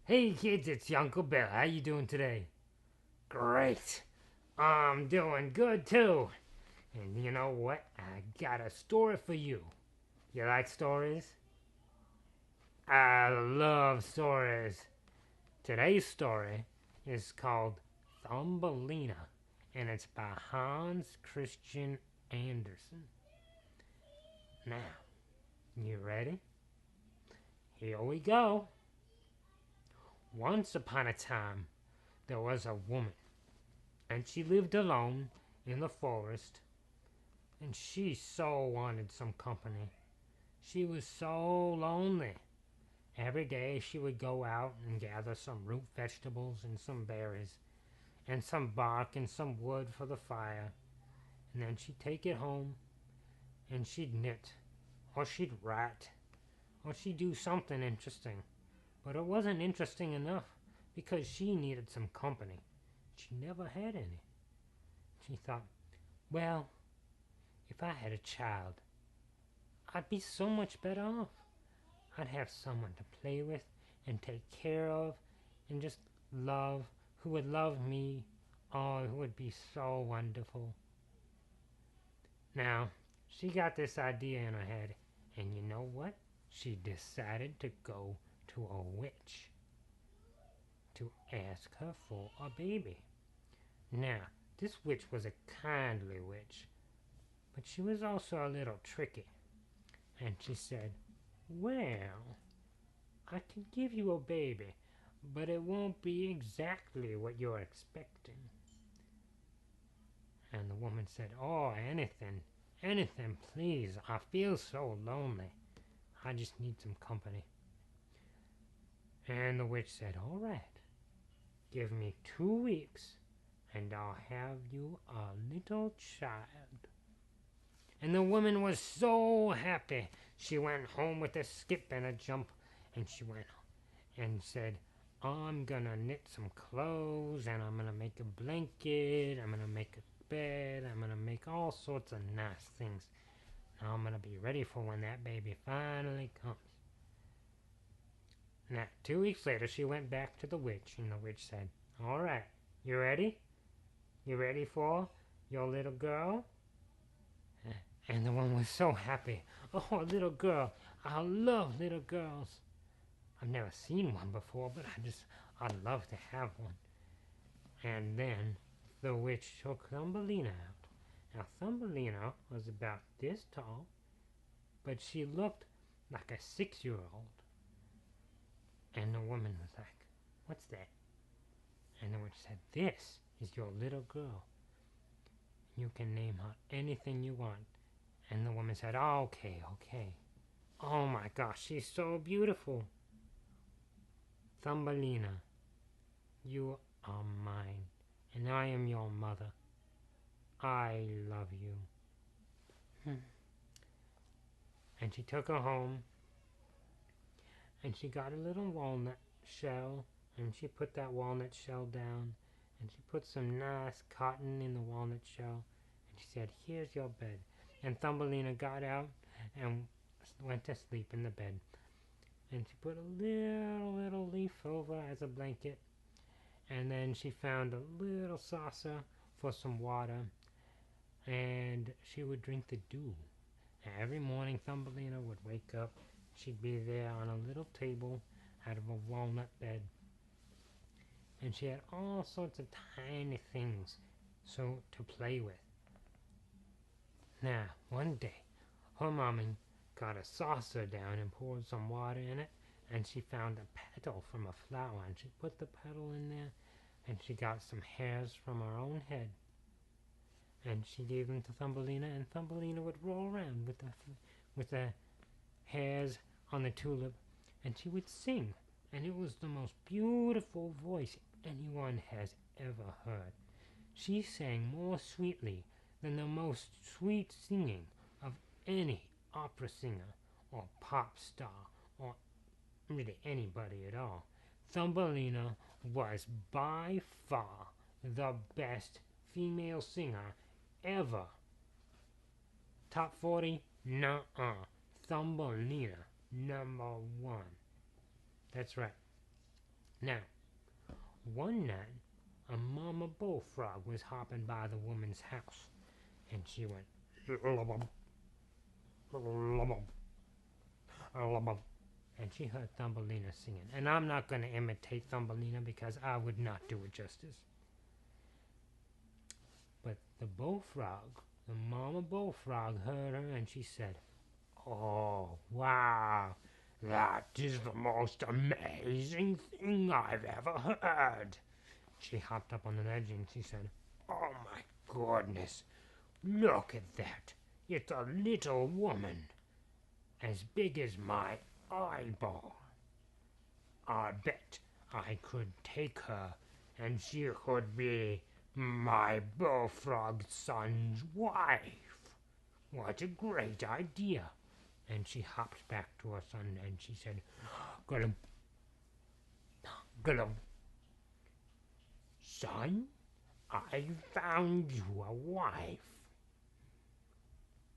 Hey kids, it's your Uncle Bill. How you doing today? Great. I'm doing good too. And you know what? I got a story for you. You like stories? I love stories. Today's story is called Thumbelina, and it's by Hans Christian Andersen. Now, you ready? Here we go. Once upon a time, there was a woman, and she lived alone in the forest. And she so wanted some company. She was so lonely. Every day she would go out and gather some root vegetables and some berries and some bark and some wood for the fire. And then she'd take it home and she'd knit or she'd write or she'd do something interesting. But it wasn't interesting enough because she needed some company. She never had any. She thought, well, if I had a child, I'd be so much better off. I'd have someone to play with and take care of and just love, who would love me. Oh, it would be so wonderful. Now, she got this idea in her head, and you know what? She decided to go to a witch to ask her for a baby. Now, this witch was a kindly witch, but she was also a little tricky. And she said, well, I can give you a baby, but it won't be exactly what you're expecting. And the woman said, oh, anything, anything, please. I feel so lonely. I just need some company. And the witch said, all right, give me 2 weeks and I'll have you a little child. And the woman was so happy. She went home with a skip and a jump, and she went and said, I'm gonna knit some clothes, and I'm gonna make a blanket, I'm gonna make a bed, I'm gonna make all sorts of nice things. Now I'm gonna be ready for when that baby finally comes. Now, 2 weeks later, she went back to the witch, and the witch said, all right, you ready? You ready for your little girl? And the one was so happy. Oh, a little girl. I love little girls. I've never seen one before, but I'd love to have one. And then the witch took Thumbelina out. Now, Thumbelina was about this tall, but she looked like a 6-year-old. And the woman was like, what's that? And the witch said, this is your little girl. You can name her anything you want. And the woman said, oh, okay, okay. Oh my gosh, she's so beautiful. Thumbelina, you are mine, and I am your mother. I love you. And she took her home, and she got a little walnut shell, and she put that walnut shell down, and she put some nice cotton in the walnut shell, and she said, here's your bed. And Thumbelina got out and went to sleep in the bed. And she put a little leaf over as a blanket, and then she found a little saucer for some water, and she would drink the dew. And every morning Thumbelina would wake up. She'd be there on a little table out of a walnut bed, and she had all sorts of tiny things so to play with. Now, one day, her mommy got a saucer down and poured some water in it, and she found a petal from a flower, and she put the petal in there, and she got some hairs from her own head, and she gave them to Thumbelina, and Thumbelina would roll around with the hairs on the tulip, and she would sing, and it was the most beautiful voice anyone has ever heard. She sang more sweetly than the most sweet singing of any opera singer or pop star or really anybody at all. Thumbelina was by far the best female singer ever. Top 40? Nuh-uh. Thumbelina, #1. That's right. Now, one night, a mama bullfrog was hopping by the woman's house, and she went, "Lubum, lubum, lubum," and she heard Thumbelina singing. And I'm not going to imitate Thumbelina because I would not do it justice. But the bullfrog, the mama bullfrog, heard her, and she said, "Oh, wow, that is the most amazing thing I've ever heard." She hopped up on the ledge and she said, "Oh my goodness, look at that. It's a little woman, as big as my eyeball. I bet I could take her, and she could be my bullfrog son's wife. What a great idea." And she hopped back to her son and she said, "Glum, glum. Son, I found you a wife."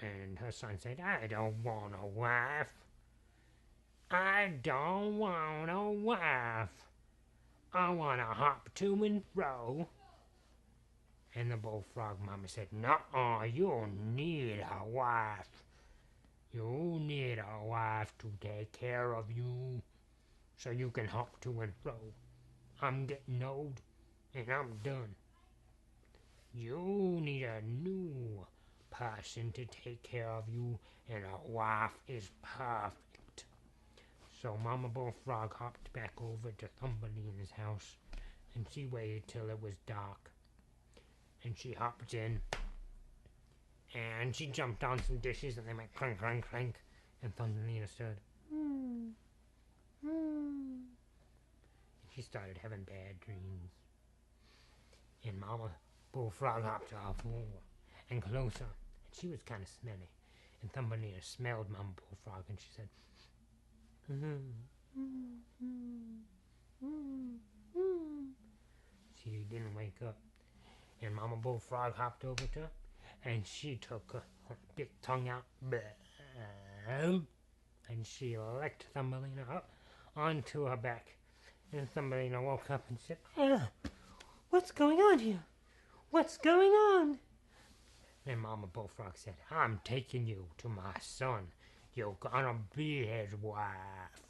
And her son said, "I don't want a wife. I don't want a wife. I want to hop to and fro." And the bullfrog mama said, "Nuh-uh, you need a wife. You need a wife to take care of you so you can hop to and fro. I'm getting old and I'm done. You need a new person to take care of you, and a wife is perfect." So Mama Bullfrog hopped back over to Thumbelina's house, and she waited till it was dark. And she hopped in, and she jumped on some dishes, and they went clank, clank, clank. And Thumbelina said, And she started having bad dreams. And Mama Bullfrog hopped off more and closer, and she was kind of smelly. And Thumbelina smelled Mama Bullfrog, and she said, She didn't wake up. And Mama Bullfrog hopped over to her, and she took her big tongue out, and she licked Thumbelina up onto her back. And Thumbelina woke up and said, "What's going on here? What's going on?" And Mama Bullfrog said, "I'm taking you to my son. You're gonna be his wife."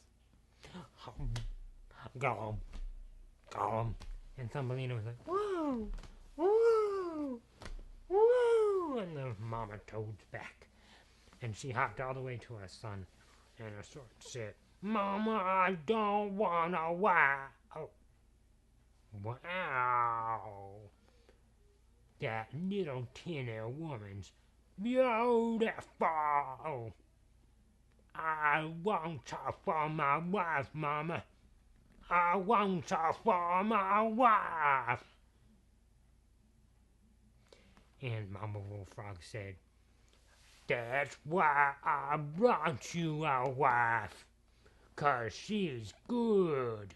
Go on. And Thumbelina was like, "Whoa, whoa, whoa," and the mama toad's back. And she hopped all the way to her son, and her son said, "Mama, I don't want a wife." Oh, wow. That little tinny woman's beautiful. I want her for my wife, Mama. I want her for my wife. And Mama Bullfrog said, "That's why I brought you a wife, 'cause she's good."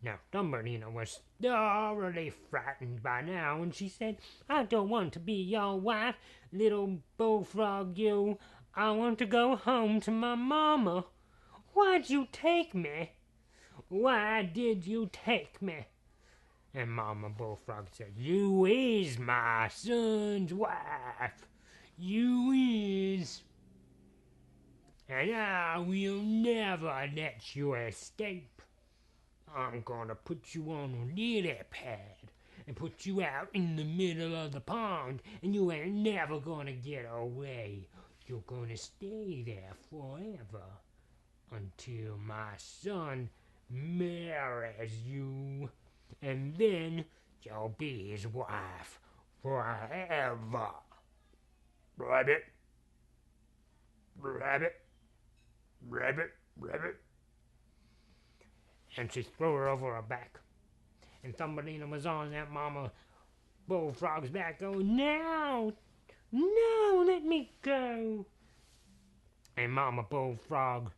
Now, Thumbelina was thoroughly frightened by now, and she said, "I don't want to be your wife, little bullfrog you. I want to go home to my mama. Why'd you take me? Why did you take me?" And Mama Bullfrog said, "You is my son's wife. You is. And I will never let you escape. I'm gonna put you on a lily pad and put you out in the middle of the pond, and you ain't never gonna get away. You're gonna stay there forever until my son marries you, and then you'll be his wife forever." Rabbit, rabbit, rabbit, rabbit. And she threw her over her back. And Thumbelina was on that Mama Bullfrog's back going, "No, no, let me go." And Mama Bullfrog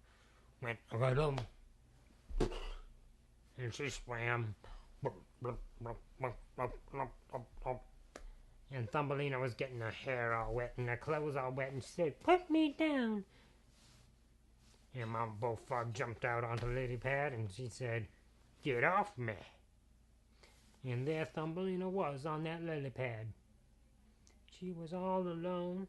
went, "Run," and she swam. And Thumbelina was getting her hair all wet and her clothes all wet, and she said, "Put me down." And my bullfrog jumped out onto the lily pad and she said, "Get off me." And there Thumbelina was on that lily pad. She was all alone.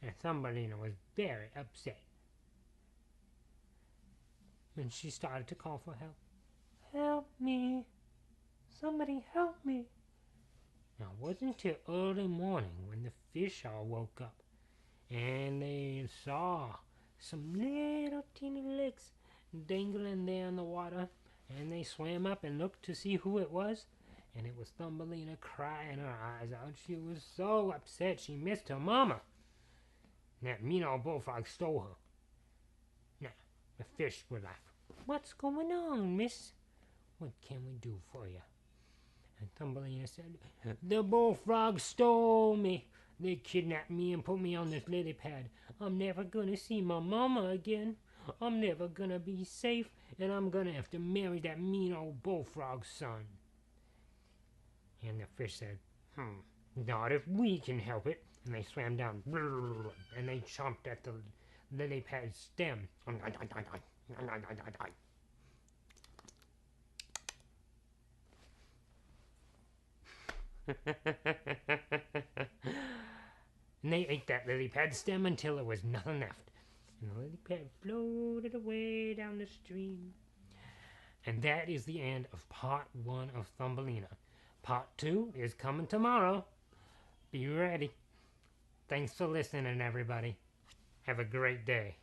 And Thumbelina was very upset. And she started to call for help. "Help me! Somebody help me!" Now it wasn't till early morning when the fish all woke up. And they saw some little teeny legs dangling there in the water. And they swam up and looked to see who it was. And it was Thumbelina crying her eyes out. She was so upset she missed her mama. And that mean old bullfrog stole her. Now, the fish were like, "What's going on, miss? What can we do for you?" And Thumbelina said, "The bullfrog stole me. They kidnapped me and put me on this lily pad. I'm never going to see my mama again. I'm never going to be safe, and I'm going to have to marry that mean old bullfrog's son." And the fish said, "Not if we can help it." And they swam down, and they chomped at the lily pad stem. And they ate that lily pad stem until there was nothing left. And the lily pad floated away down the stream. And that is the end of part 1 of Thumbelina. Part 2 is coming tomorrow. Be ready. Thanks for listening, everybody. Have a great day.